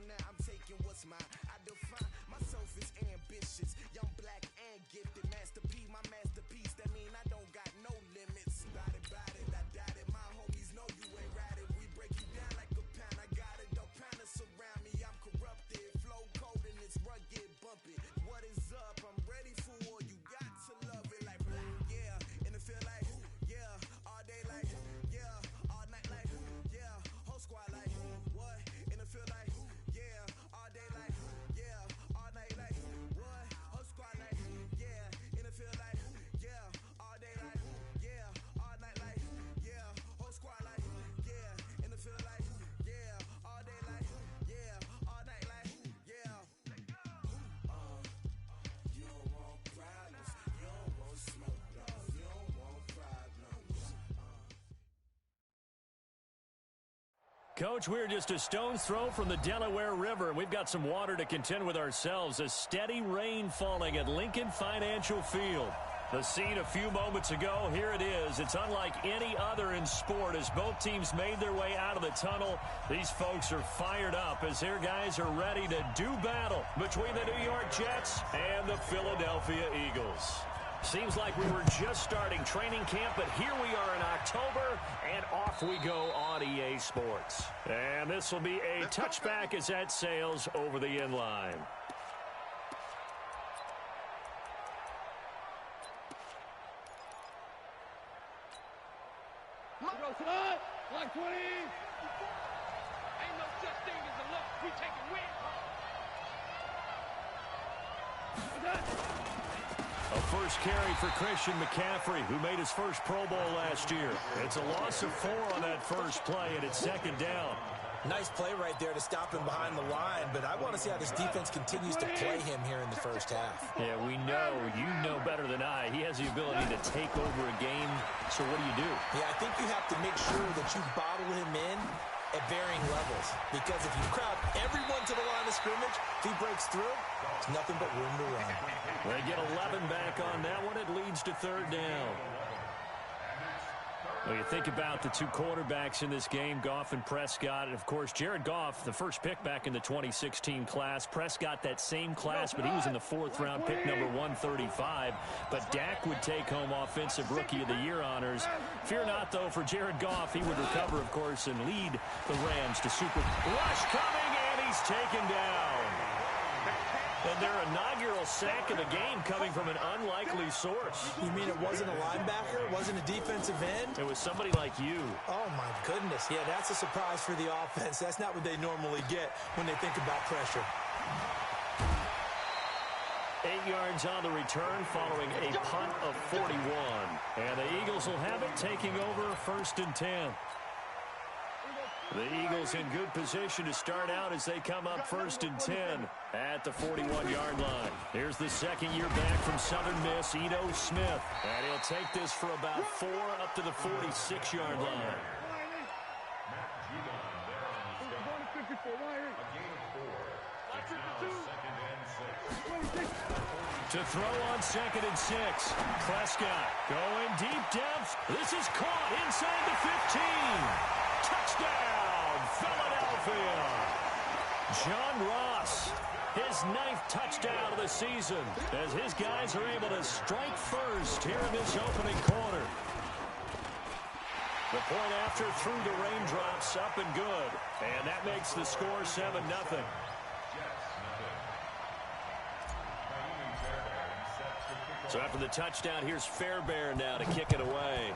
now I'm taking what's mine. I define myself as ambitious, young, black, and gifted. Masterpiece, my masterpiece. That mean I don't got no limits. Bout it, I doubt it. My homies know you ain't ratted. We break you down like a pound. I got it, don't pound us around me. I'm corrupted, flow cold and it's rugged, bumpy. What is up? I'm ready for war. You got to love it like yeah, and it feel like yeah, all day like yeah, all night like yeah, whole squad like what? And it feel like yeah, all day like yeah, all night like what? Whole squad like yeah, and it feel like yeah, all day like yeah, all night like yeah, whole squad like yeah, and it feel like yeah, all day like yeah, all night like yeah. You don't want problems, you don't want smoke, dog. You don't want problems. Coach, we're just a stone's throw from the Delaware River. We've got some water to contend with ourselves. A steady rain falling at Lincoln Financial Field. The scene a few moments ago, here it is. It's unlike any other in sport as both teams made their way out of the tunnel. These folks are fired up as their guys are ready to do battle between the New York Jets and the Philadelphia Eagles. Seems like we were just starting training camp, but here we are in October, and off we go on EA Sports. And this will be a touchback as that sails over the end line. Like 20. Ain't no such thing as a loss. We taking wins. A first carry for Christian McCaffrey, who made his first Pro Bowl last year. It's a loss of 4 on that first play, and it's second down. Nice play right there to stop him behind the line, but I want to see how this defense continues to play him here in the first half. Yeah, we know. You know better than I. He has the ability to take over a game, so what do? Yeah, I think you have to make sure that you bottle him in at varying levels, because if you crowd everyone to the line of scrimmage, if he breaks through, there's nothing but room to run. They get 11 back on that one. It leads to third down. Well, you think about the two quarterbacks in this game, Goff and Prescott. And, of course, Jared Goff, the first pick back in the 2016 class. Prescott, that same class, but he was in the fourth-round pick, number 135. But Dak would take home Offensive Rookie of the Year honors. Fear not, though, for Jared Goff. He would recover, of course, and lead the Rams to Super Rush coming, and he's taken down. And their inaugural sack of the game coming from an unlikely source. You mean it wasn't a linebacker? It wasn't a defensive end? It was somebody like you. Oh, my goodness. Yeah, that's a surprise for the offense. That's not what they normally get when they think about pressure. 8 yards on the return following a punt of 41. And the Eagles will have it, taking over first and 10. The Eagles in good position to start out as they come up first and 10 at the 41-yard line. Here's the second-year back from Southern Miss, Ito Smith. And he'll take this for about 4 up to the 46-yard line. To throw on second and 6. Prescott going deep depth. This is caught inside the 15. Touchdown, Philadelphia. John Ross, his 9th touchdown of the season, as his guys are able to strike first here in this opening quarter. The point after through the raindrops, up and good. And that makes the score 7-0. So after the touchdown, here's Fairbairn now to kick it away.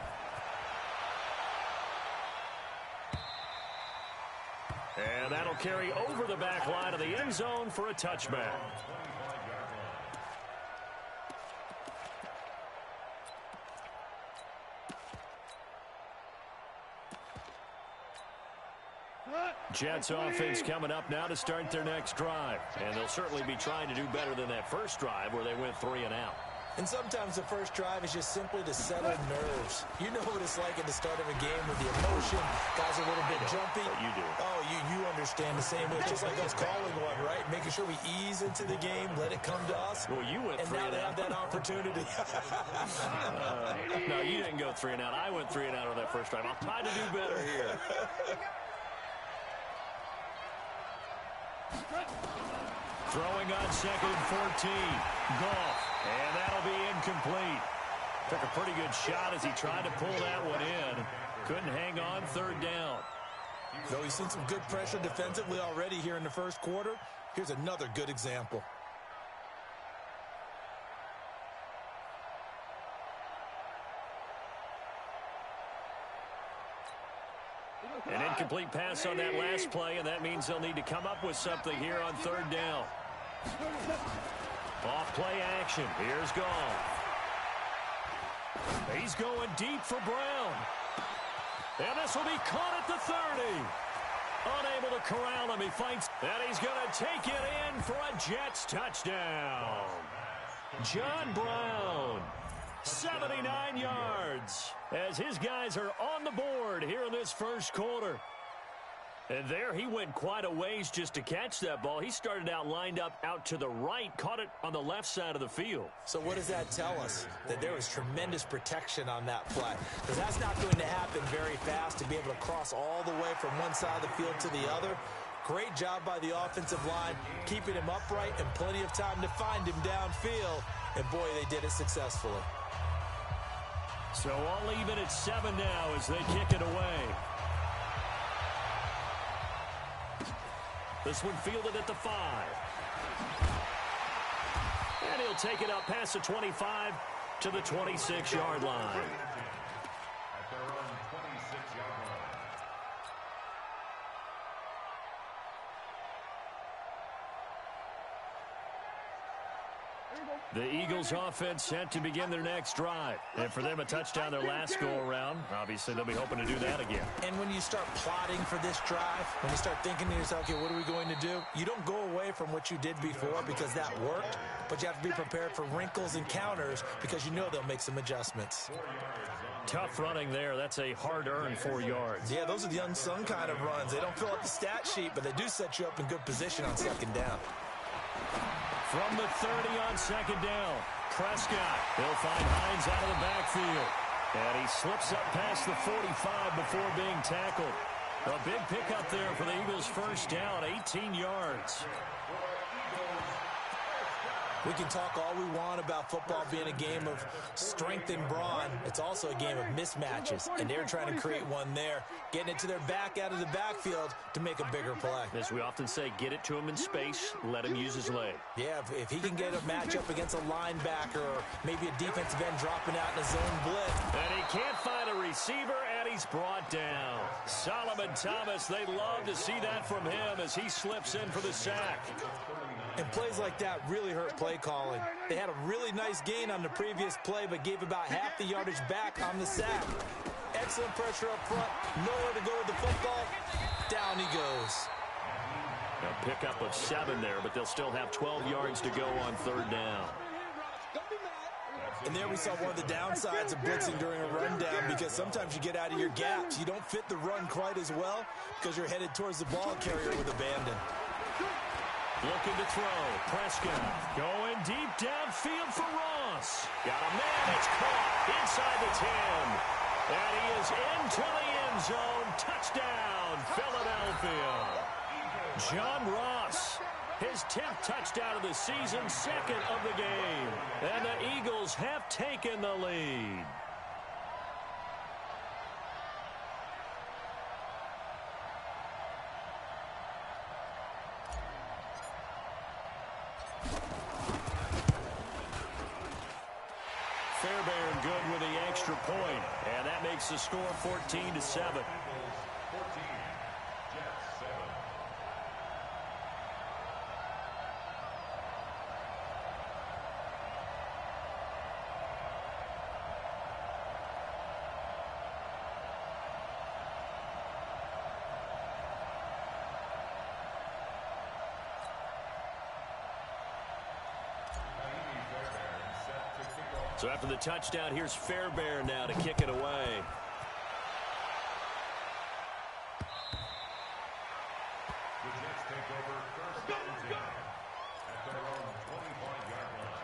And that'll carry over the back line of the end zone for a touchback. Jets offense coming up now to start their next drive. And they'll certainly be trying to do better than that first drive where they went 3 and out. And sometimes the first drive is just simply to settle nerves. You know what it's like at the start of a game with the emotion. Guys are a little bit jumpy. But you do. Oh, you understand the same way. It's just like us calling one, right? Making sure we ease into the game, let it come to us. Well, you went 3 and out. And now they have that opportunity. No, you didn't go 3 and out. I went 3 and out on that first drive. I'll try to do better here. Throwing on 2nd and 14. Goff. And that'll be incomplete. Took a pretty good shot as he tried to pull that one in. Couldn't hang on 3rd down. Though he's seen some good pressure defensively already here in the first quarter, here's another good example. An incomplete pass on that last play, and that means they'll need to come up with something here on 3rd down. Off play action. Here's Goff. He's going deep for Brown. And this will be caught at the 30. Unable to corral him. He fights, and he's going to take it in for a Jets touchdown. John Brown, 79 yards, as his guys are on the board here in this first quarter. And there he went quite a ways just to catch that ball. He started out lined up out to the right, caught it on the left side of the field. So what does that tell us? That there was tremendous protection on that play. Because that's not going to happen very fast to be able to cross all the way from one side of the field to the other. Great job by the offensive line, keeping him upright and plenty of time to find him downfield. And boy, they did it successfully. So all even at 7 now as they kick it away. This one fielded at the 5. And he'll take it up past the 25 to the 26-yard line. At their own 26-yard line. The Eagles offense set to begin their next drive. And for them, a touchdown their last go-around. Obviously, they'll be hoping to do that again. And when you start plotting for this drive, when you start thinking to yourself, okay, what are we going to do? You don't go away from what you did before because that worked, but you have to be prepared for wrinkles and counters because you know they'll make some adjustments. Tough running there. That's a hard-earned 4 yards. Yeah, those are the unsung kind of runs. They don't fill up the stat sheet, but they do set you up in good position on 2nd down. From the 30 on 2nd down, Prescott. He'll find Hines out of the backfield. And he slips up past the 45 before being tackled. A big pickup there for the Eagles' first down, 18 yards. We can talk all we want about football being a game of strength and brawn. It's also a game of mismatches, and they're trying to create one there, getting it to their back out of the backfield to make a bigger play. As we often say, get it to him in space, let him use his leg. Yeah, if he can get a matchup against a linebacker or maybe a defensive end dropping out in a zone blitz. And he can't find a receiver, and he's brought down. Solomon Thomas, they'd love to see that from him as he slips in for the sack. And plays like that really hurt play calling. They had a really nice gain on the previous play, but gave about half the yardage back on the sack. Excellent pressure up front. Nowhere to go with the football. Down he goes. A pickup of 7 there, but they'll still have 12 yards to go on 3rd down. And there we saw one of the downsides of blitzing during a rundown because sometimes you get out of your gaps. You don't fit the run quite as well because you're headed towards the ball carrier with abandon. Looking to throw. Prescott going deep downfield for Ross. Got a man. It's caught inside the 10. And he is into the end zone. Touchdown, Philadelphia. John Ross, his 10th touchdown of the season, 2nd of the game. And the Eagles have taken the lead. Fairbairn good with the extra point, and that makes the score 14-7. 14, Jets 7. So after the touchdown, here's Fairbairn now to kick it away. The Jets take over 1st down and 10 at their own 25-yard line.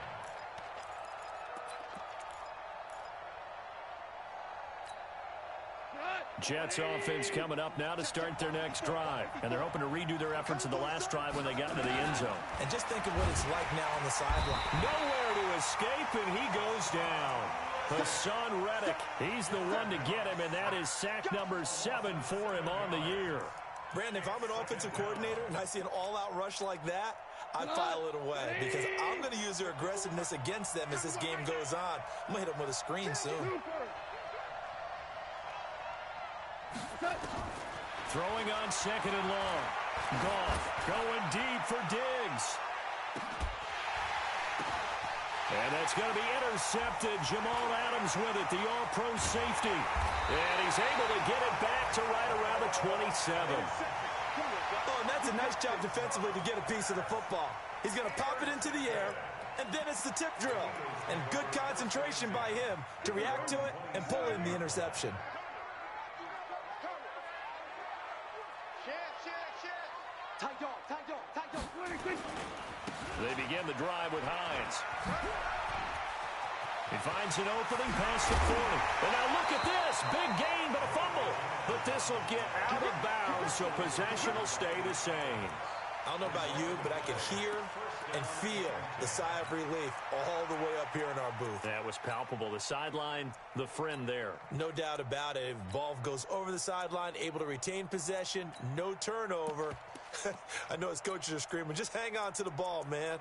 Cut. Jets offense coming up now to start their next drive. And they're hoping to redo their efforts in the last drive when they got into the end zone. And just think of what it's like now on the sideline. Nowhere to escape, and he goes down. Hassan Reddick, he's the one to get him, and that is sack number 7 for him on the year. Brandon, if I'm an offensive coordinator and I see an all-out rush like that, I'd file it away because I'm going to use their aggressiveness against them as this game goes on. I'm going to hit them with a screen soon. Throwing on 2nd and long. Goff going deep for Diggs. And that's going to be intercepted. Jamal Adams with it, the all-pro safety. And he's able to get it back to right around the 27. Oh, and that's a nice job defensively to get a piece of the football. He's going to pop it into the air, and then it's the tip drill. And good concentration by him to react to it and pull in the interception. They begin the drive with Hines. He finds an opening past the 40. And now look at this. Big gain, but a fumble. But this will get out of bounds, so possession will stay the same. I don't know about you, but I can hear and feel the sigh of relief all the way up here in our booth. That was palpable. The sideline, the friend there. No doubt about it. If ball goes over the sideline, able to retain possession, no turnover. I know his coaches are screaming, just hang on to the ball, man.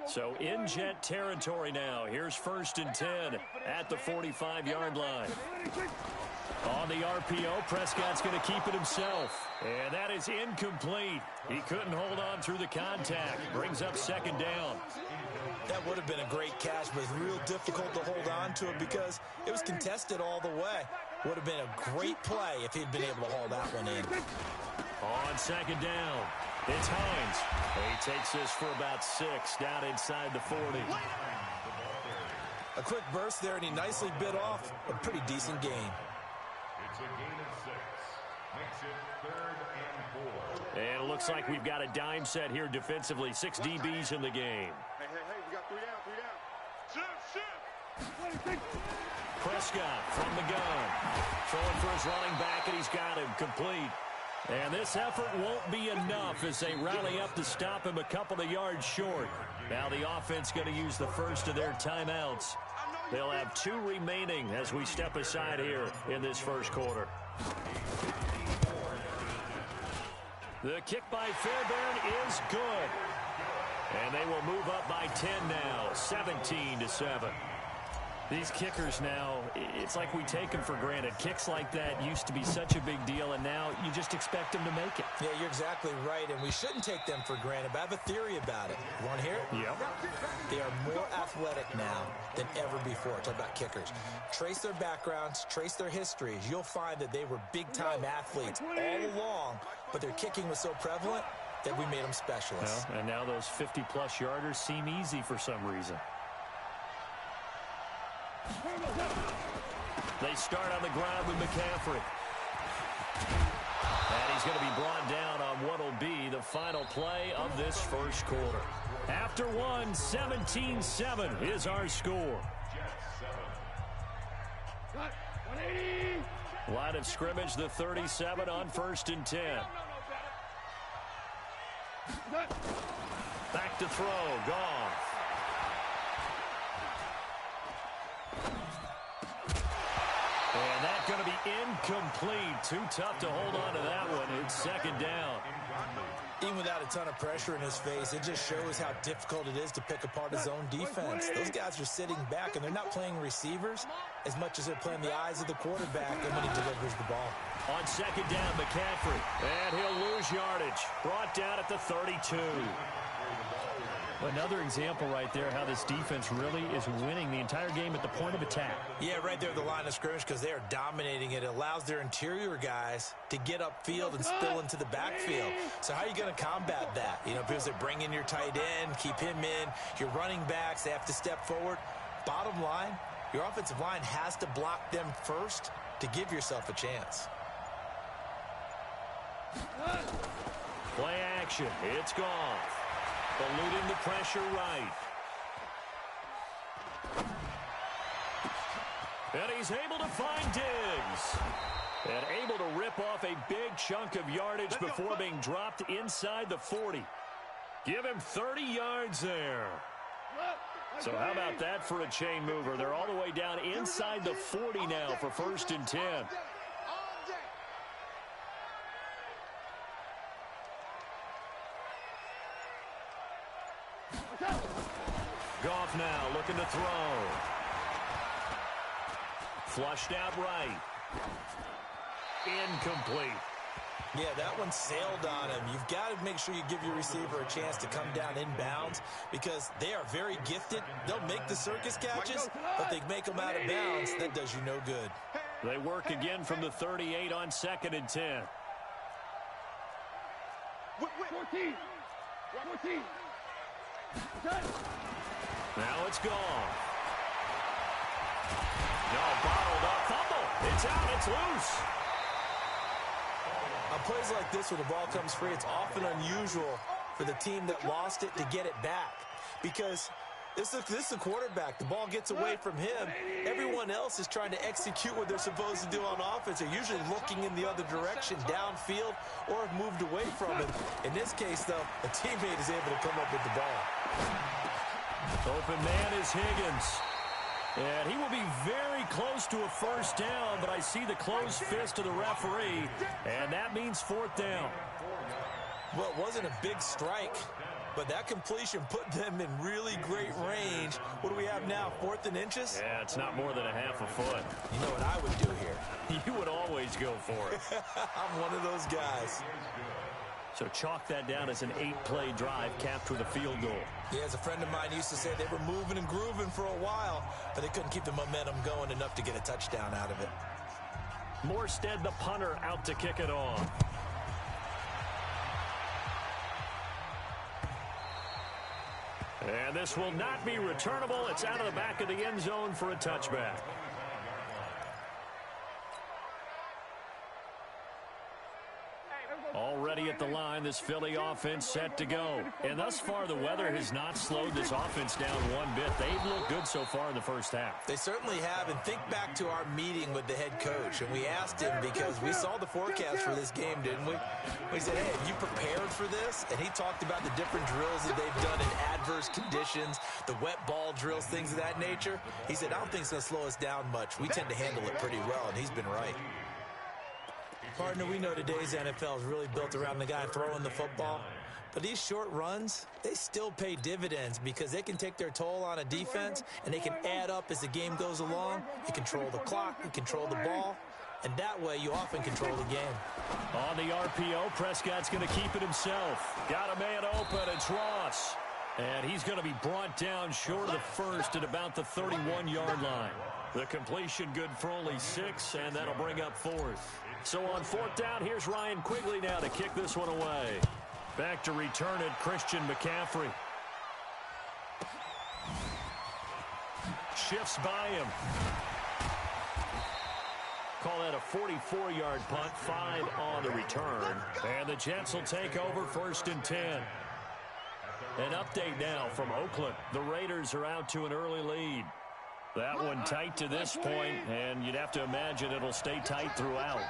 So in Jet territory now. Here's 1st and 10 at the 45-yard line. On the RPO, Prescott's going to keep it himself. And that is incomplete. He couldn't hold on through the contact. Brings up 2nd down. That would have been a great catch, but it's real difficult to hold on to it because it was contested all the way. Would have been a great play if he'd been able to haul that one in. On 2nd down, it's Hines. He takes this for about 6 down inside the 40. A quick burst there, and he nicely bit off a pretty decent gain. It's a gain of 6. Makes it 3rd and 4. And it looks like we've got a dime set here defensively. 6 DBs in the game. Hey, we got 3 down. Shift. Prescott from the gun. Throwing for his running back, and he's got him complete. And this effort won't be enough as they rally up to stop him a couple of yards short. Now the offense going to use the first of their timeouts. They'll have 2 remaining as we step aside here in this first quarter. The kick by Fairbairn is good. And they will move up by 10 now, 17-7. These kickers now, it's like we take them for granted. Kicks like that used to be such a big deal, and now you just expect them to make it. Yeah, you're exactly right, and we shouldn't take them for granted, but I have a theory about it. You want to hear it? Yep. They are more athletic now than ever before. Talk about kickers. Trace their backgrounds, trace their histories. You'll find that they were big-time athletes all along, but their kicking was so prevalent that we made them specialists. Well, and now those 50-plus yarders seem easy for some reason. They start on the ground with McCaffrey. And he's going to be brought down on what will be the final play of this first quarter. After 17-7 is our score. Line of scrimmage, the 37 on 1st and 10. Back to throw, Goff. And that's going to be incomplete. Too tough to hold on to that one. It's 2nd down. Even without a ton of pressure in his face, it just shows how difficult it is to pick apart his own defense. Those guys are sitting back, and they're not playing receivers as much as they're playing the eyes of the quarterback and when he delivers the ball. On 2nd down, McCaffrey. And he'll lose yardage. Brought down at the 32. Another example right there how this defense really is winning the entire game at the point of attack. Yeah, right there at the line of scrimmage because they are dominating it. It allows their interior guys to get upfield and spill into the backfield. So how are you going to combat that? You know, because they bring in your tight end, keep him in. Your running backs, they have to step forward. Bottom line, your offensive line has to block them first to give yourself a chance. Play action. It's Goff. Eluding the pressure right. And he's able to find Diggs. And able to rip off a big chunk of yardage before being dropped inside the 40. Give him 30 yards there. So how about that for a chain mover? They're all the way down inside the 40 now for 1st and 10. Goff now looking to throw. Flushed out right. Incomplete. Yeah, that one sailed on him. You've got to make sure you give your receiver a chance to come down inbounds because they are very gifted. They'll make the circus catches, but they make them out of bounds. That does you no good. They work again from the 38 on 2nd and 10. 14. Now it's gone. No, bottled up. Fumble. It's out. It's loose. On plays like this, when the ball comes free, it's often unusual for the team that lost it to get it back because this is the quarterback. The ball gets away from him. Everyone else is trying to execute what they're supposed to do on offense. They're usually looking in the other direction, downfield, or have moved away from it. In this case, though, a teammate is able to come up with the ball. Open man is Higgins. And he will be very close to a 1st down, but I see the closed fist of the referee, and that means 4th down. Well, it wasn't a big strike, but that completion put them in really great range. What do we have now, 4th and inches? Yeah, it's not more than a half a foot. You know what I would do here? You would always go for it. I'm one of those guys. So chalk that down as an 8-play drive capped with a field goal. Yeah, as a friend of mine used to say, they were moving and grooving for a while, but they couldn't keep the momentum going enough to get a touchdown out of it. Morstead, the punter, out to kick it off. And this will not be returnable. It's out of the back of the end zone for a touchback. Already at the line, this Philly offense set to go. And thus far, the weather has not slowed this offense down one bit. They've looked good so far in the 1st half. They certainly have. And think back to our meeting with the head coach. And we asked him because we saw the forecast for this game, didn't we? We said, hey, have you prepared for this? And he talked about the different drills that they've done in adverse conditions, the wet ball drills, things of that nature. He said, I don't think it's going to slow us down much. We tend to handle it pretty well, and he's been right. Partner, we know today's NFL is really built around the guy throwing the football. But these short runs, they still pay dividends because they can take their toll on a defense, and they can add up as the game goes along. You control the clock, you control the ball, and that way you often control the game. On the RPO, Prescott's going to keep it himself. Got a man open, it's Ross. And he's going to be brought down short of the 1st at about the 31-yard line. The completion good for only 6, and that'll bring up 4th. So on 4th down, here's Ryan Quigley now to kick this one away. Back to return it, Christian McCaffrey. Shifts by him. Call that a 44-yard punt, 5 on the return. And the Jets will take over 1st and 10. An update now from Oakland. The Raiders are out to an early lead. That one tight to this point, and you'd have to imagine it'll stay tight throughout.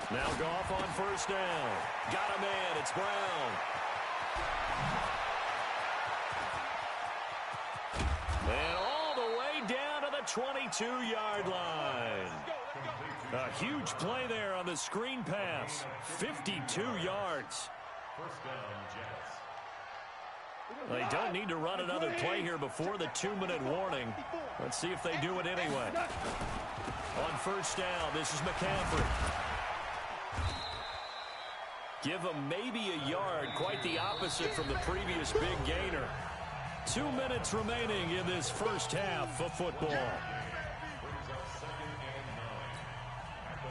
Now Goff on 1st down. Got a man. It's Brown. And all the way down to the 22-yard line. A huge play there on the screen pass. 52 yards. 1st down, Jets. They don't need to run another play here before the 2-minute warning. Let's see if they do it anyway. On 1st down, this is McCaffrey. Give him maybe a yard, quite the opposite from the previous big gainer. 2 minutes remaining in this 1st half of football.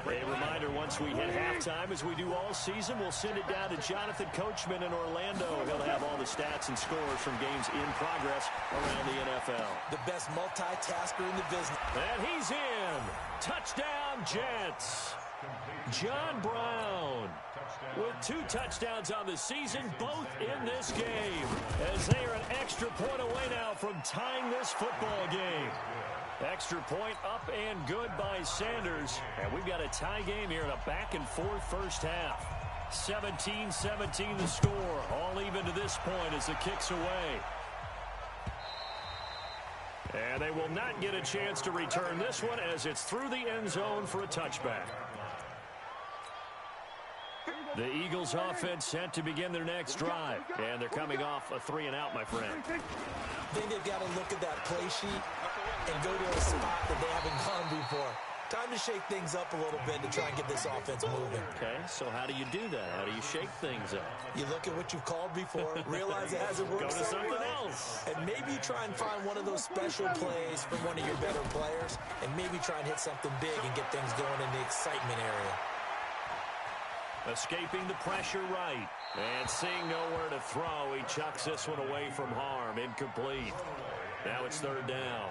A reminder, once we hit halftime, as we do all season, we'll send it down to Jonathan Coachman in Orlando. He'll have all the stats and scores from games in progress around the NFL. The best multitasker in the business. And he's in. Touchdown, Jets. John Brown with 2 touchdowns on the season, both in this game, as they are an extra point away now from tying this football game. Extra point up and good by Sanders. And we've got a tie game here in a back-and-forth first half. 17-17 the score. All even to this point as the kick's away. And they will not get a chance to return this one as it's through the end zone for a touchback. The Eagles offense set to begin their next drive. And they're coming off a 3-and-out, my friend. I think they've got to look at that play sheet and go to a spot that they haven't gone before. Time to shake things up a little bit to try and get this offense moving. Okay, so how do you do that? How do you shake things up? You look at what you've called before, realize it hasn't worked. Go to something well, else. and maybe you try and find one of those special plays from one of your better players, and maybe try and hit something big and get things going in the excitement area. Escaping the pressure right. And seeing nowhere to throw, he chucks this one away from harm. Incomplete. Now it's 3rd down.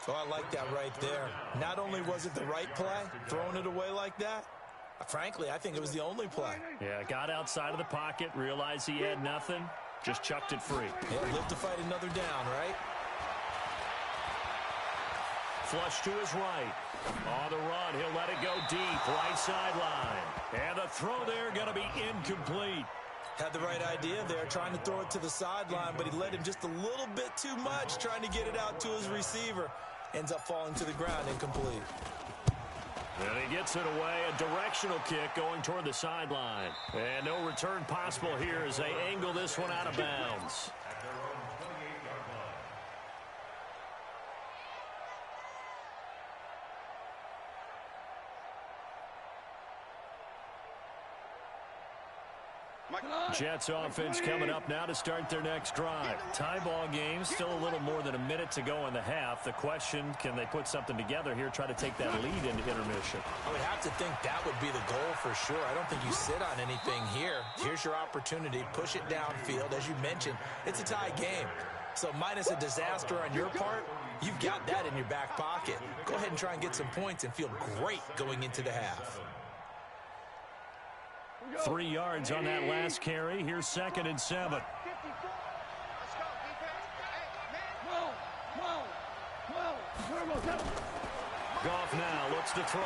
Oh, I like that right there. Not only was it the right play, throwing it away like that, frankly, I think it was the only play. Yeah, got outside of the pocket, realized he had nothing, just chucked it free. Yeah, live to fight another down, right? Flush to his right. On the run, he'll let it go deep, right sideline. And the throw there going to be incomplete. Had the right idea there, trying to throw it to the sideline, but he led him just a little bit too much, trying to get it out to his receiver. Ends up falling to the ground, incomplete. And he gets it away, a directional kick going toward the sideline. And no return possible here as they angle this one out of bounds. At their own 28-yard line. Jets offense coming up now to start their next drive. Tie ball game, still a little more than a minute to go in the half. The question, can they put something together here, try to take that lead into intermission? I would have to think that would be the goal for sure. I don't think you sit on anything here. Here's your opportunity. Push it downfield. As you mentioned, it's a tie game. So minus a disaster on your part, you've got that in your back pocket. Go ahead and try and get some points and feel great going into the half. 3 yards on that last carry. Here's 2nd and 7. Goff now looks to throw.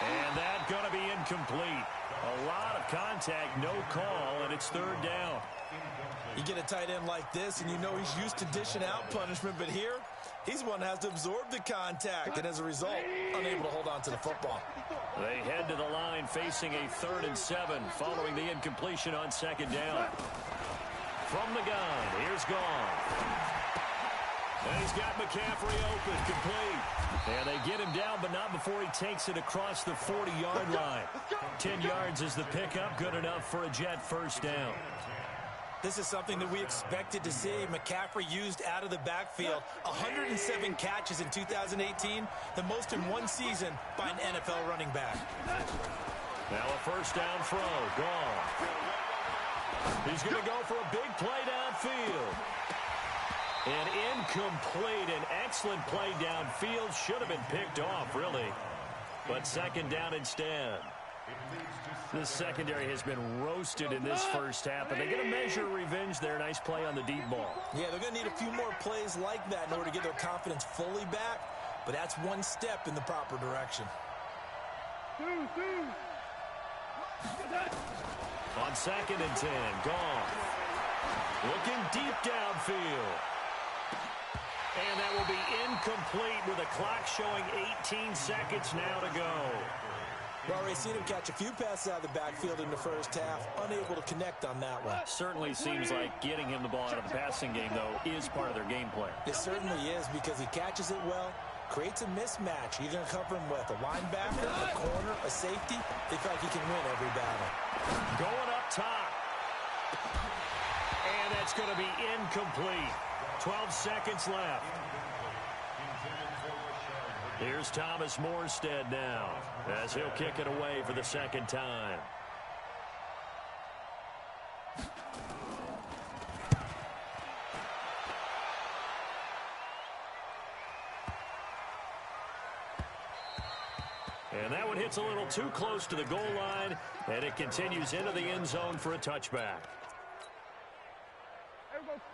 And that's going to be incomplete. A lot of contact, no call, and it's 3rd down. You get a tight end like this, and you know he's used to dishing out punishment, but here, he's one that has to absorb the contact, and as a result, unable to hold on to the football. They head to the line facing a 3rd and 7 following the incompletion on 2nd down. From the gun, here's Goff. And he's got McCaffrey open, complete. And they get him down, but not before he takes it across the 40-yard line. 10 yards is the pickup, good enough for a Jet first down. This is something that we expected to see. McCaffrey used out of the backfield. 107 catches in 2018, the most in one season by an NFL running back. Now a first down throw, Goff. He's going to go for a big play downfield. And incomplete, an excellent play downfield. Should have been picked off, really. But 2nd down instead. This secondary has been roasted in this first half, and they're going to measure revenge there. Nice play on the deep ball. Yeah, they're going to need a few more plays like that in order to get their confidence fully back, but that's one step in the proper direction. On 2nd and 10, Goff. Looking deep downfield. And that will be incomplete with the clock showing 18 seconds now to go. Well, we've seen him catch a few passes out of the backfield in the first half, unable to connect on that one. Certainly seems like getting him the ball out of the passing game, though, is part of their game plan. It certainly is, because he catches it well, creates a mismatch. You're going to cover him with a linebacker, a corner, a safety. They feel like he can win every battle. Going up top. And that's going to be incomplete. 12 seconds left. Here's Thomas Morstead now, as he'll kick it away for the 2nd time. And that one hits a little too close to the goal line, and it continues into the end zone for a touchback.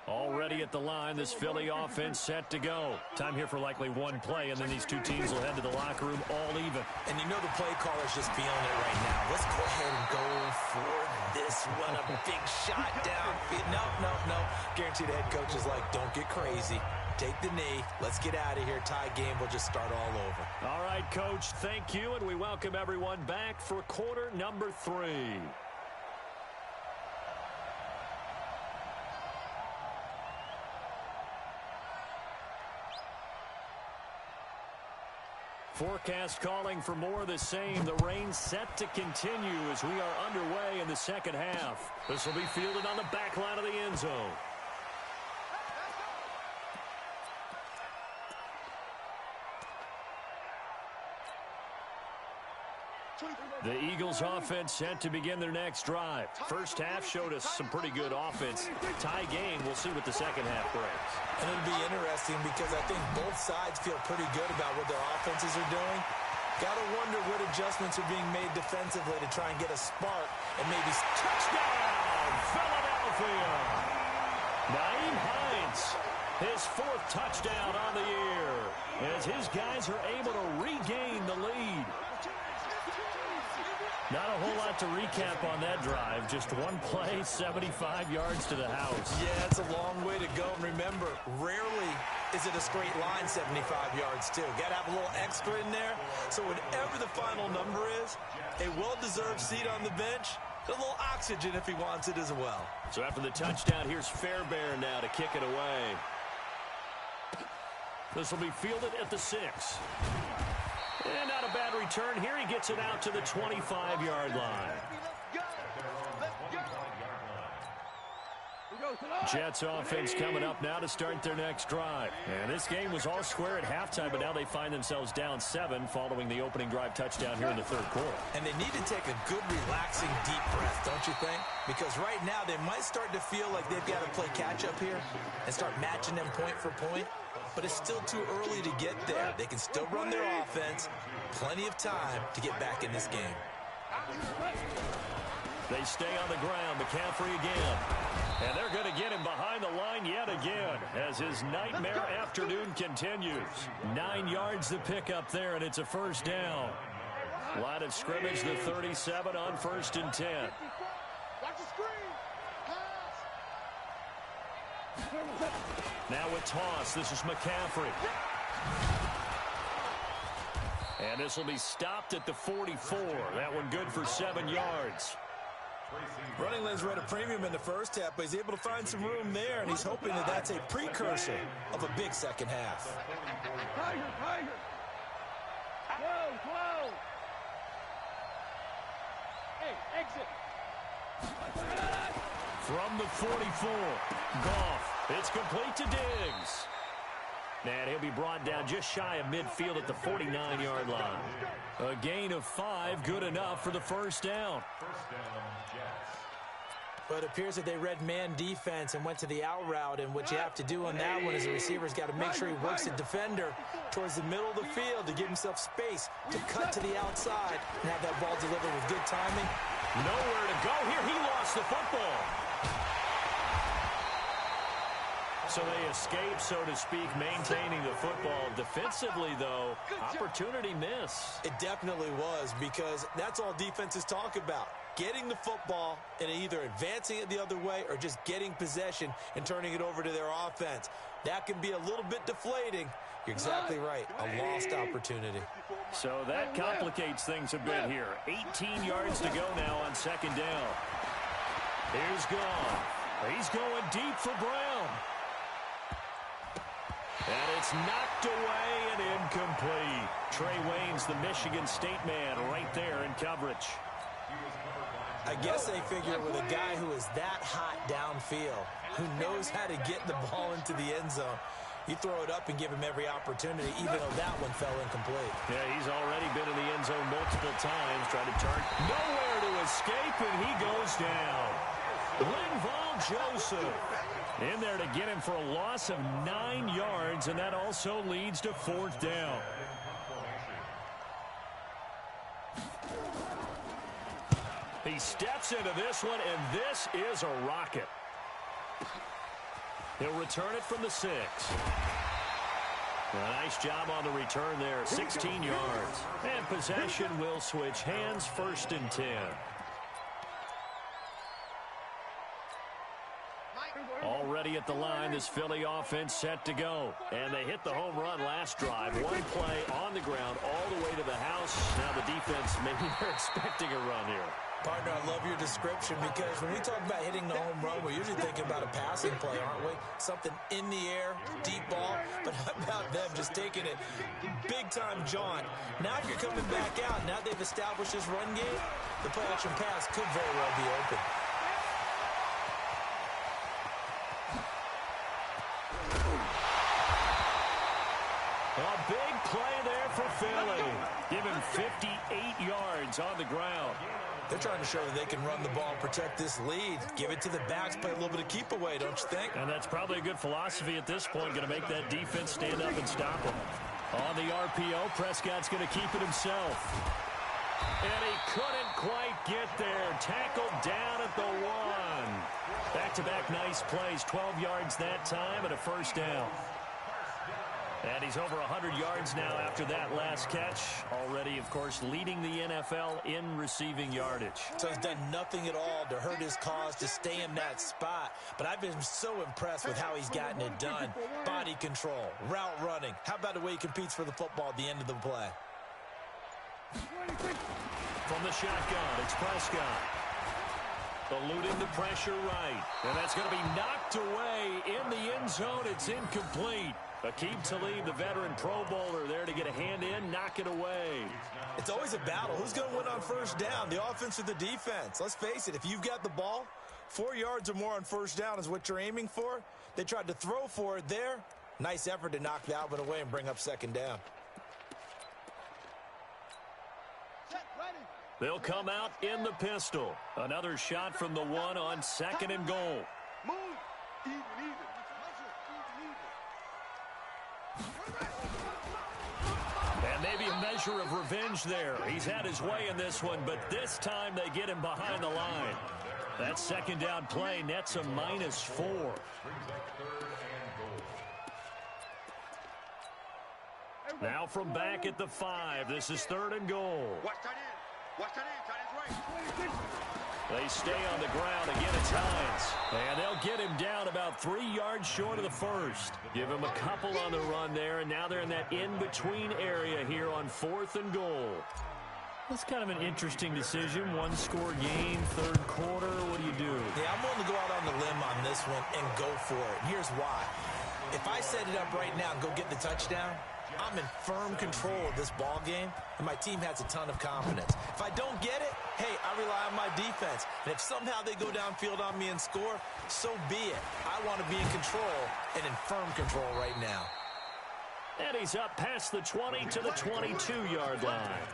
Already at the line, this Philly offense set to go. Time here for likely one play, and then these two teams will head to the locker room all even. And you know the play caller's just feeling it right now. Let's go ahead and go for this one. A big shot down. No. Guaranteed the head coach is like, don't get crazy. Take the knee. Let's get out of here. Tie game will just start all over. All right, Coach, thank you, and we welcome everyone back for quarter number 3. Forecast calling for more of the same. The rain set to continue as we are underway in the second half. This will be fielded on the back line of the end zone. The Eagles offense set to begin their next drive. First half showed us some pretty good offense. Tie game, we'll see what the second half brings. And it'll be interesting because I think both sides feel pretty good about what their offenses are doing. Got to wonder what adjustments are being made defensively to try and get a spark and maybe touchdown, Philadelphia. Nyheim Hines, his 4th touchdown on the year as his guys are able to regain the lead. Not a whole lot to recap on that drive. Just one play, 75 yards to the house. Yeah, it's a long way to go. And remember, rarely is it a straight line 75 yards, too. Got to have a little extra in there. So whatever the final number is, a well-deserved seat on the bench, a little oxygen if he wants it as well. So after the touchdown, here's Fairbairn now to kick it away. This will be fielded at the 6. And not a bad return here. He gets it out to the 25-yard line. Jets offense coming up now to start their next drive. And this game was all square at halftime, but now they find themselves down 7 following the opening drive touchdown here in the 3rd quarter. And they need to take a good, relaxing, deep breath, don't you think? Because right now they might start to feel like they've got to play catch-up here and start matching them point for point. But it's still too early to get there. They can still run their offense. Plenty of time to get back in this game. They stay on the ground. McCaffrey again. And they're going to get him behind the line yet again as his nightmare afternoon continues. 9 yards to pick up there, and it's a first down. Line of scrimmage, the 37 on 1st and 10. Watch the screen. Now with toss, this is McCaffrey. And this will be stopped at the 44. That one good for 7 yards. Running lanes were at a premium in the first half, but he's able to find some room there, and he's hoping that that's a precursor of a big second half. Tiger. Whoa. Hey, exit. From the 44, Goff. It's complete to Diggs. And he'll be brought down just shy of midfield at the 49-yard line. A gain of 5, good enough for the first down. But it appears that they read man defense and went to the out route, and what you have to do on that one is the receiver's got to make sure he works the defender towards the middle of the field to give himself space to cut to the outside and have that ball delivered with good timing. Nowhere to go here. He lost the football. So they escape, so to speak, maintaining the football. Defensively, though, opportunity miss. It definitely was, because that's all defenses talk about. Getting the football and either advancing it the other way or just getting possession and turning it over to their offense. That can be a little bit deflating. You're exactly right. A lost opportunity. So that complicates things a bit here. 18 yards to go now on 2nd down. Here's Goff. He's going deep for Brown. And it's knocked away and incomplete. Trey Waynes, the Michigan State man, right there in coverage. I guess they figure with a guy who is that hot downfield, who knows how to get the ball into the end zone, you throw it up and give him every opportunity, even though that one fell incomplete. Yeah, he's already been in the end zone multiple times, trying to turn. Nowhere to escape, and he goes down. Linval Joseph in there to get him for a loss of 9 yards, and that also leads to 4th down. He steps into this one, and this is a rocket. He'll return it from the 6. A nice job on the return there, 16 yards. And possession will switch hands, 1st and 10. Already at the line, this Philly offense set to go. And they hit the home run last drive. One play on the ground all the way to the house. Now the defense, maybe they're expecting a run here. Partner, I love your description because when we talk about hitting the home run, we're usually thinking about a passing play, aren't we? Something in the air, deep ball. But how about them just taking it big-time jaunt? Now if you're coming back out, now they've established this run game, the play-action pass could very well be open. A big play there for Philly. Give him 58 yards on the ground. They're trying to show that they can run the ball and protect this lead. Give it to the backs, play a little bit of keep away, don't you think? And that's probably a good philosophy at this point, going to make that defense stand up and stop him. On the RPO, Prescott's going to keep it himself. And he couldn't quite get there. Tackled down at the 1. Back-to-back nice plays, 12 yards that time and a 1st down. And he's over 100 yards now after that last catch. Already, of course, leading the NFL in receiving yardage. So he's done nothing at all to hurt his cause, to stay in that spot. But I've been so impressed with how he's gotten it done. Body control, route running. How about the way he competes for the football at the end of the play? From the shotgun, it's Prescott. Eluding the pressure right. And that's going to be knocked away in the end zone. It's incomplete. Aqib Talib, the veteran Pro Bowler, there to get a hand in, knock it away. It's always a battle. Who's going to win on 1st down, the offense or the defense? Let's face it, if you've got the ball, 4 yards or more on 1st down is what you're aiming for. They tried to throw for it there. Nice effort to knock that one away and bring up 2nd down. They'll come out in the pistol. Another shot from the 1 on 2nd and goal. Move. Even. And maybe a measure of revenge there. He's had his way in this one, but this time they get him behind the line. That 2nd down play nets a -4. Now from back at the 5, this is 3rd and goal. Watch that in. Watch that in. Try this right. They stay on the ground. Again, it's Hines. And they'll get him down about 3 yards short of the 1st. Give him a couple on the run there, and now they're in that in-between area here on 4th and goal. That's kind of an interesting decision. 1-score game, 3rd quarter. What do you do? Yeah, I'm willing to go out on the limb on this one and go for it. And here's why. If I set it up right now and go get the touchdown, I'm in firm control of this ball game, and my team has a ton of confidence. If I don't get it, hey, I rely on my defense. And if somehow they go downfield on me and score, so be it. I want to be in control and in firm control right now. And he's up past the 20 to the 22-yard line.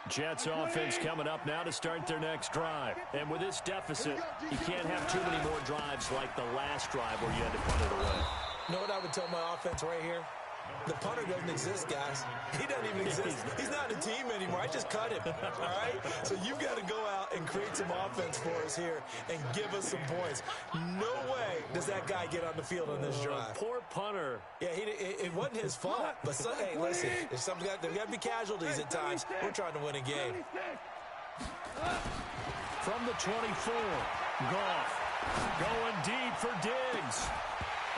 Jets offense coming up now to start their next drive. And with this deficit, you can't have too many more drives like the last drive where you had to punt it away. You know what I would tell my offense right here? The punter doesn't exist, guys. He doesn't even exist. He's not a team anymore. I just cut him, all right? So you've got to go out and create some offense for us here and give us some points. No way does that guy get on the field on this drive. Poor punter. Yeah, it wasn't his fault. But, hey, listen, there's got to be casualties at times. We're trying to win a game. From the 24, Goff going deep for Diggs.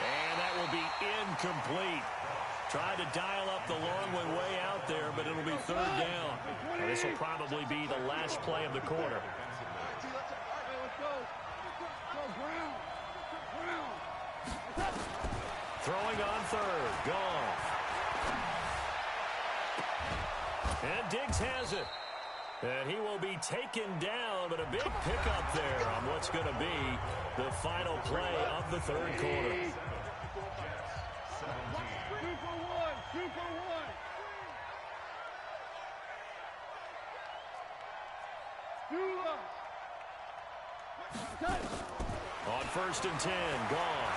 And that will be incomplete. Tried to dial up the long one way out there, but it'll be 3rd down. And this will probably be the last play of the quarter. Throwing on 3rd, Goff. And Diggs has it. And he will be taken down, but a big pickup there on what's going to be the final play of the 3rd quarter. 2 for 1. On 1st and 10, Goff.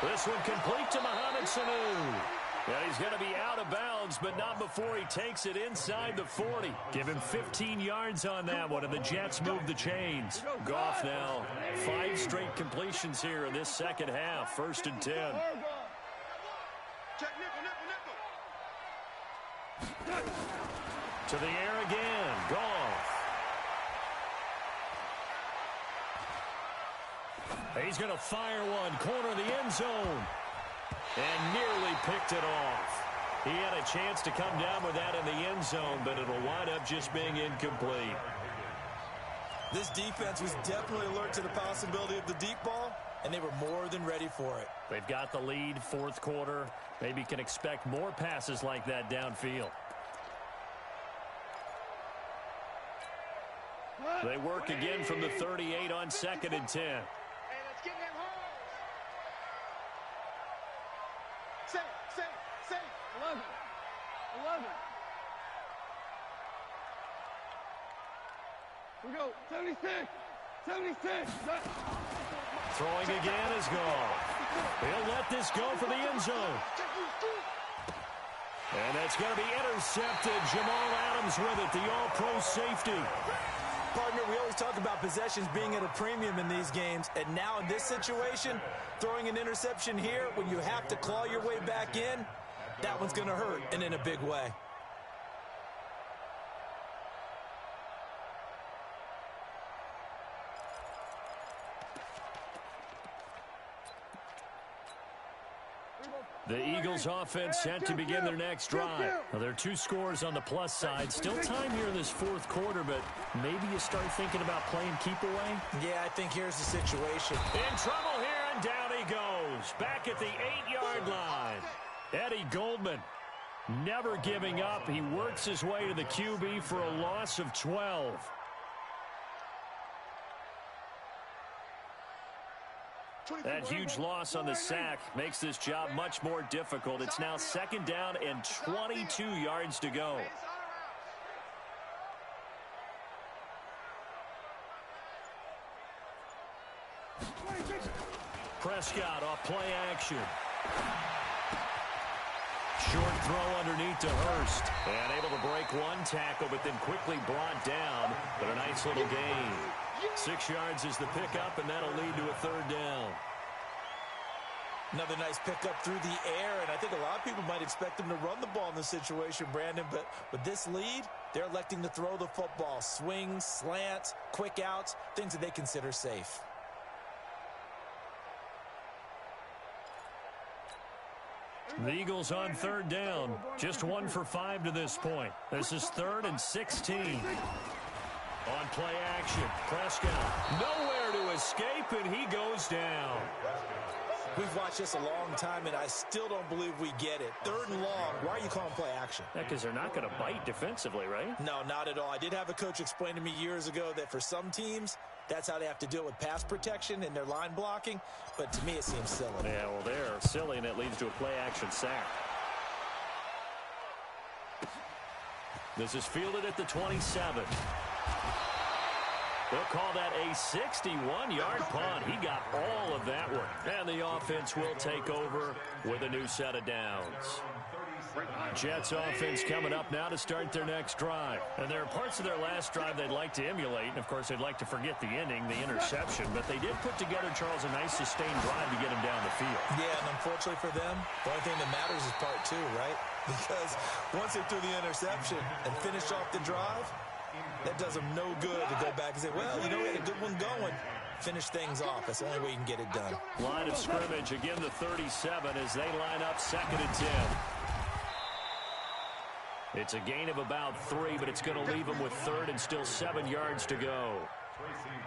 This one complete to Mohamed Sanu. And he's going to be out of bounds, but not before he takes it inside the 40. Give him 15 yards on that one, and the Jets move the chains. Goff now, 5 straight completions here in this second half. 1st and 10. To the air again. Goff. He's going to fire one. Corner of the end zone. And nearly picked it off. He had a chance to come down with that in the end zone, but it'll wind up just being incomplete. This defense was definitely alert to the possibility of the deep ball, and they were more than ready for it. They've got the lead, 4th quarter. Maybe can expect more passes like that downfield. They work again from the 38 on 2nd and 10. Hey, let's get them home. Say. 11. We go. 76. Throwing again is Goff. He'll let this go for the end zone. And that's going to be intercepted. Jamal Adams with it, the all-pro safety. Partner, we always talk about possessions being at a premium in these games, and now in this situation, throwing an interception here when you have to claw your way back in, that one's going to hurt, and in a big way. The Eagles offense set to begin their next drive. Well, there are 2 scores on the plus side. Still time here in this 4th quarter, but maybe you start thinking about playing keep away. Yeah, I think here's the situation. In trouble here, and down he goes. Back at the 8-yard line. Eddie Goldman never giving up. He works his way to the QB for a loss of 12. That huge loss on the sack makes this job much more difficult. It's now 2nd down and 22 yards to go. Prescott off play action. Short throw underneath to Hurst. And able to break one tackle, but then quickly brought down. But a nice little gain. 6 yards is the pickup, and that'll lead to a 3rd down. Another nice pickup through the air, and I think a lot of people might expect them to run the ball in this situation, Brandon, but with this lead, they're electing to throw the football. Swings, slants, quick outs, things that they consider safe. The Eagles on 3rd down. Just 1 for 5 to this point. This is 3rd and 16. On play action, Prescott nowhere to escape, and he goes down. We've watched this a long time, and I still don't believe we get it. 3rd and long, why are you calling play action? Yeah, because they're not going to bite defensively, right? No, not at all. I did have a coach explain to me years ago that for some teams, that's how they have to deal with pass protection and their line blocking, but to me it seems silly. Yeah, well, they're silly, and it leads to a play action sack. This is fielded at the 27. They'll call that a 61-yard punt. He got all of that one. And the offense will take over with a new set of downs. Jets offense coming up now to start their next drive. And there are parts of their last drive they'd like to emulate. And, of course, they'd like to forget the ending, the interception. But they did put together, Charles, a nice sustained drive to get him down the field. Yeah, and unfortunately for them, the only thing that matters is part 2, right? Because once they threw the interception and finished off the drive, that does them no good to go back and say, well, you know, we had a good one going. Finish things off. That's the only way you can get it done. Line of scrimmage, again the 37 as they line up 2nd and 10. It's a gain of about 3, but it's going to leave them with 3rd and still 7 yards to go.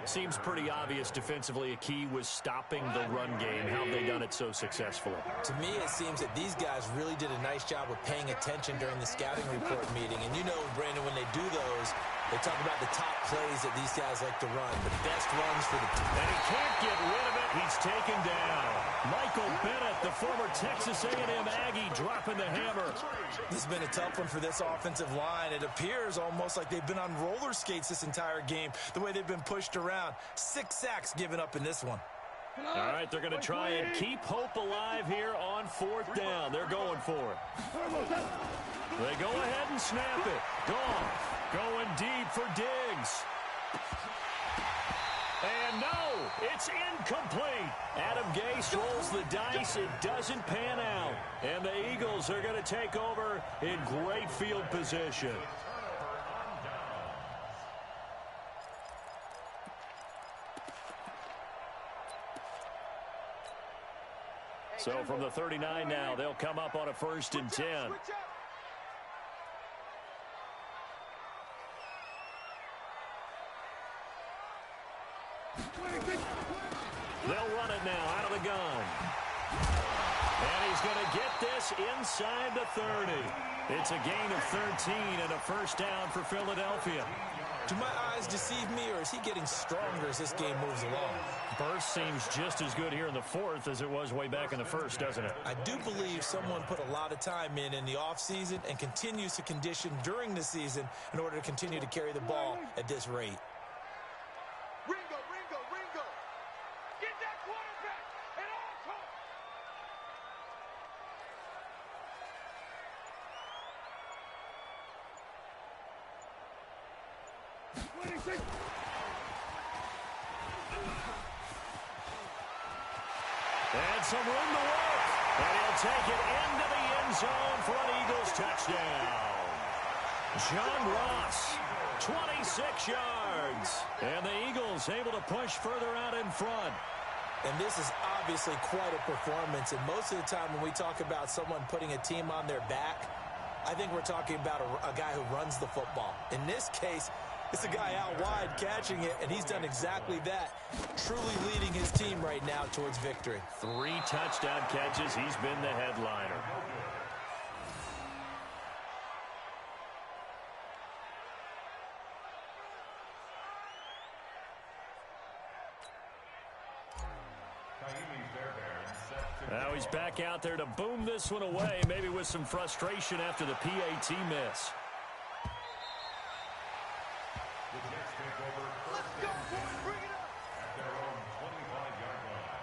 Seems pretty obvious defensively a key was stopping the run game. How have they done it so successfully? To me, it seems that these guys really did a nice job of paying attention during the scouting report meeting. And you know, Brandon, when they do those, they talk about the top plays that these guys like to run, the best runs for the team. And he can't get rid of it. He's taken down. Michael Bennett, the former Texas A&M Aggie, dropping the hammer. This has been a tough one for this offensive line. It appears almost like they've been on roller skates this entire game, the way they've been pushed around. 6 sacks given up in this one. All right, they're going to try and keep hope alive here on 4th down. They're going for it. They go ahead and snap it. Goff going deep for Diggs. And no, it's incomplete. Adam Gase rolls the dice. It doesn't pan out. And the Eagles are going to take over in great field position. So from the 39 now, they'll come up on a 1st and 10. They'll run it now out of the gun. And he's going to get this inside the 30. It's a gain of 13 and a 1st down for Philadelphia. Do my eyes deceive me, or is he getting stronger as this game moves along? Burst seems just as good here in the 4th as it was way back in the 1st, doesn't it? I do believe someone put a lot of time in the offseason and continues to condition during the season in order to continue to carry the ball at this rate. Ringo, Ringo, Ringo. Get that quarterback at all costs. And some room to work. And he'll take it into the end zone for an Eagles touchdown. John Ross, 26 yards. And the Eagles able to push further out in front. And this is obviously quite a performance. And most of the time when we talk about someone putting a team on their back, I think we're talking about a guy who runs the football. In this case, it's a guy out wide catching it, and he's done exactly that, truly leading his team right now towards victory. 3 touchdown catches. He's been the headliner. Now he's back out there to boom this one away, maybe with some frustration after the PAT miss. Let's go, boys. Bring it up. At their own 25-yard line.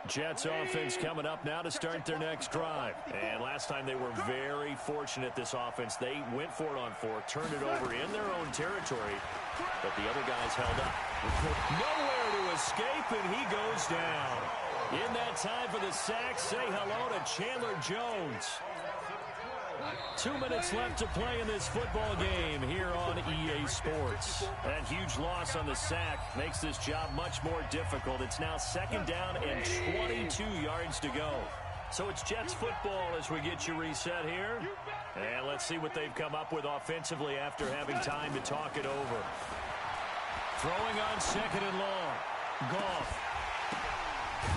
Jets offense coming up now to start their next drive. And last time they were very fortunate, this offense. They went for it on 4th, turned it over in their own territory, but the other guys held up. Nowhere to escape, and he goes down. In that time for the sack, say hello to Chandler Jones. 2 minutes left to play in this football game here on EA Sports. That huge loss on the sack makes this job much more difficult. It's now 2nd down and 22 yards to go. So it's Jets football as we get you reset here. And let's see what they've come up with offensively after having time to talk it over. Throwing on 2nd and long. Goff.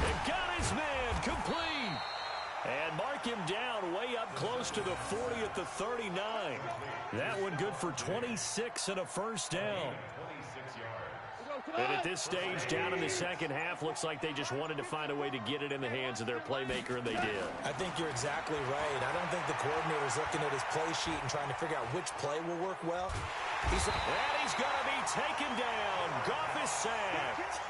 It got his man complete. And mark him down way up close to the 40 at the 39. That one good for 26 and a 1st down. And at this stage, down in the second half, looks like they just wanted to find a way to get it in the hands of their playmaker, and they did. I think you're exactly right. I don't think the coordinator's looking at his play sheet and trying to figure out which play will work well. And he's going to be taken down. Goff is sacked.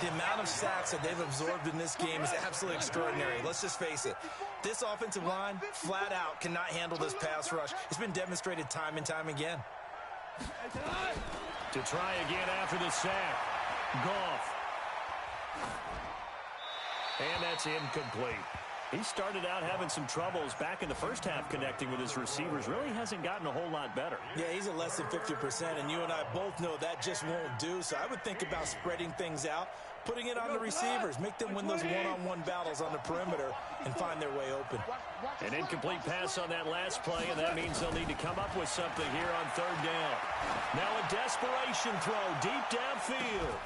The amount of sacks that they've absorbed in this game is absolutely extraordinary. Let's just face it. This offensive line, flat out, cannot handle this pass rush. It's been demonstrated time and time again. To try again after the sack. Goff. And that's incomplete. He started out having some troubles back in the first half connecting with his receivers. Really hasn't gotten a whole lot better. Yeah, he's at less than 50%, and you and I both know that just won't do. So I would think about spreading things out, putting it on the receivers, make them win those one-on-one battles on the perimeter and find their way open. An incomplete pass on that last play, and that means they'll need to come up with something here on 3rd down. Now a desperation throw deep downfield.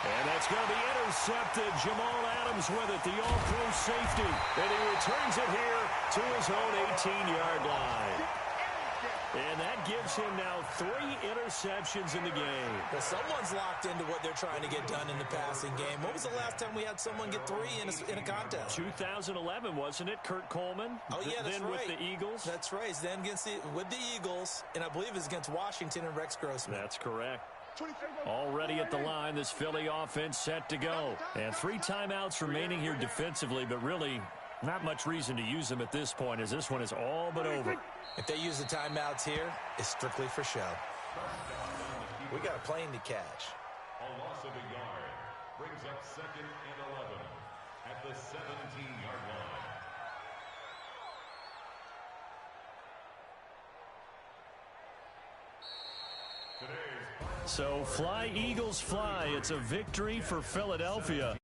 And that's going to be intercepted. Jamal Adams with it, the all-pro safety. And he returns it here to his own 18-yard line. And that gives him now 3 interceptions in the game. Well, someone's locked into what they're trying to get done in the passing game. When was the last time we had someone get 3 in a contest? 2011, wasn't it? Kurt Coleman? Oh, yeah, that's then right. with the Eagles? That's right. Then with the Eagles, and I believe it's against Washington and Rex Grossman. That's correct. Already at the line, this Philly offense set to go. And 3 timeouts remaining here defensively, but really not much reason to use them at this point, as this one is all but over. If they use the timeouts here, it's strictly for show. We got a plane to catch. A loss of a yard brings up 2nd and 11 at the 17-yard line. So fly, Eagles, fly. It's a victory for Philadelphia.